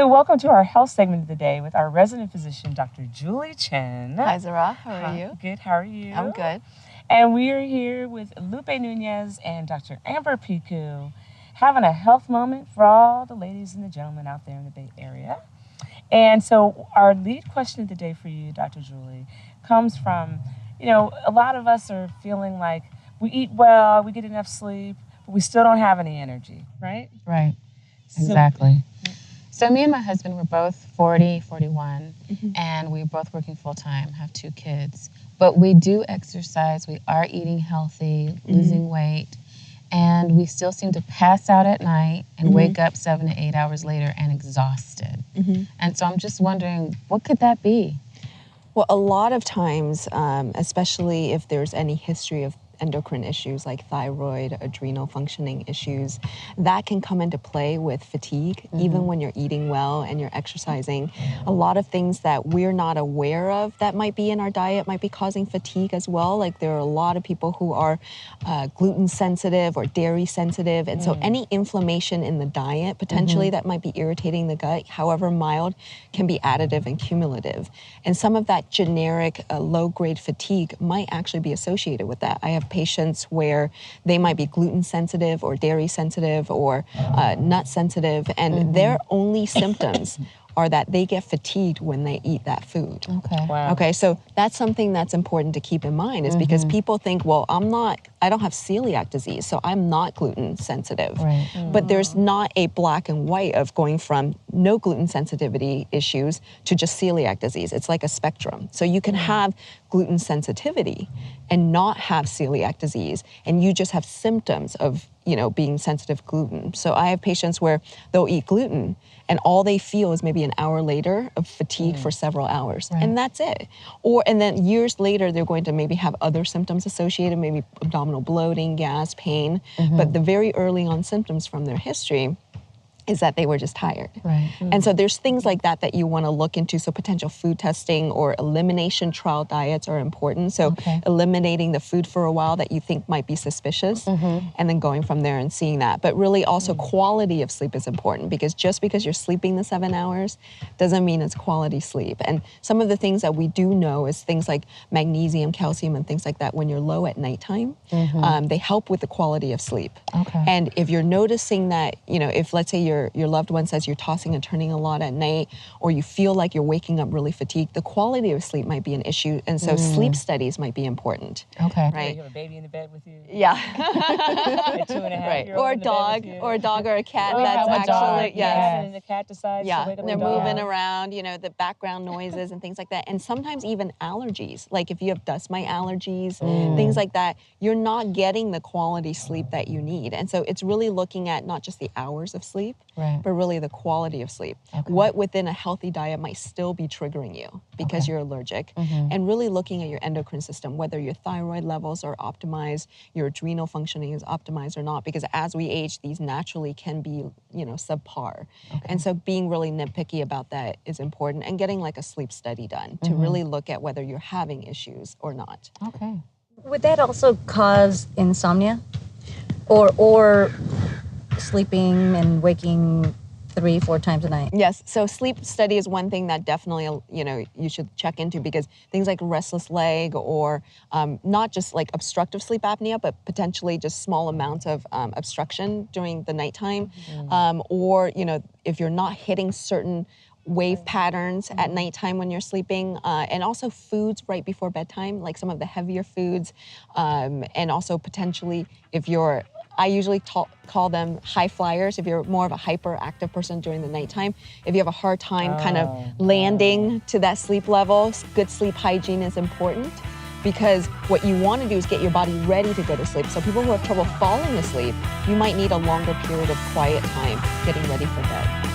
So welcome to our health segment of the day with our resident physician, Dr. Julie Chen. Hi, Zahrah. How are you? Good. How are you? I'm good. And we are here with Lupe Nunez and Dr. Amber Piku, having a health moment for all the ladies and the gentlemen out there in the Bay Area. And so our lead question of the day for you, Dr. Julie, comes from, a lot of us are feeling like we eat well, we get enough sleep, but we still don't have any energy, right? Right. Exactly. So me and my husband were both 40, 41, and we're both working full-time, have 2 kids. But we do exercise, we are eating healthy, losing weight, and we still seem to pass out at night and wake up 7 to 8 hours later and exhausted. And so I'm just wondering, what could that be? Well, a lot of times, especially if there's any history of endocrine issues like thyroid, adrenal functioning issues, that can come into play with fatigue, even when you're eating well and you're exercising. A lot of things that we're not aware of that might be in our diet might be causing fatigue as well. Like there are a lot of people who are gluten sensitive or dairy sensitive. And so any inflammation in the diet, potentially that might be irritating the gut, however mild, can be additive and cumulative. And some of that generic low-grade fatigue might actually be associated with that. I have patients where they might be gluten sensitive or dairy sensitive or nut sensitive, and their only symptoms are that they get fatigued when they eat that food. Okay. Wow. Okay, so that's something that's important to keep in mind is because people think, well, I don't have celiac disease, so I'm not gluten sensitive. Right. But there's not a black and white of going from no gluten sensitivity issues to just celiac disease. It's like a spectrum. So you can have gluten sensitivity and not have celiac disease, and you just have symptoms of being sensitive to gluten. So I have patients where they'll eat gluten and all they feel is maybe an hour later of fatigue for several hours. Right. And that's it. And then years later, they're going to maybe have other symptoms associated, maybe abdominal bloating, gas, pain. But the very early on symptoms from their history is that they were just tired. Right. And so there's things like that you want to look into. So potential food testing or elimination trial diets are important. So eliminating the food for a while that you think might be suspicious and then going from there and seeing that. But really also quality of sleep is important because just because you're sleeping the 7 hours doesn't mean it's quality sleep. And some of the things that we do know is things like magnesium, calcium, and things like that when you're low at nighttime, they help with the quality of sleep. Okay. And if you're noticing that, if let's say your loved one says you're tossing and turning a lot at night, or you feel like you're waking up really fatigued, the quality of sleep might be an issue. And so sleep studies might be important. Okay. Right. You have a baby in the bed with you? Yeah. A 2.5-year-old Right. in Or a the bed dog, with you? or a dog or a cat. We That's have a actually dog, yes. and the cat decides Yeah, to wake up and they're the dog. moving around, the background noises and things like that. And sometimes even allergies, like if you have dust mite allergies, things like that, you're not getting the quality sleep that you need. And so it's really looking at not just the hours of sleep, but really the quality of sleep. Okay. What within a healthy diet might still be triggering you because you're allergic, and really looking at your endocrine system, whether your thyroid levels are optimized, your adrenal functioning is optimized or not, because as we age, these naturally can be, subpar. And so being really nitpicky about that is important, and getting like a sleep study done to really look at whether you're having issues or not. Okay. Would that also cause insomnia? Or sleeping and waking 3-4 times a night? Yes, so sleep study is one thing that definitely, you should check into, because things like restless leg or not just like obstructive sleep apnea, but potentially just small amounts of obstruction during the nighttime. Or, if you're not hitting certain wave patterns at nighttime when you're sleeping, and also foods right before bedtime, like some of the heavier foods, and also potentially I usually call them high flyers. If you're more of a hyperactive person during the nighttime, if you have a hard time kind of landing to that sleep level, good sleep hygiene is important, because what you want to do is get your body ready to go to sleep. So people who have trouble falling asleep, you might need a longer period of quiet time getting ready for bed.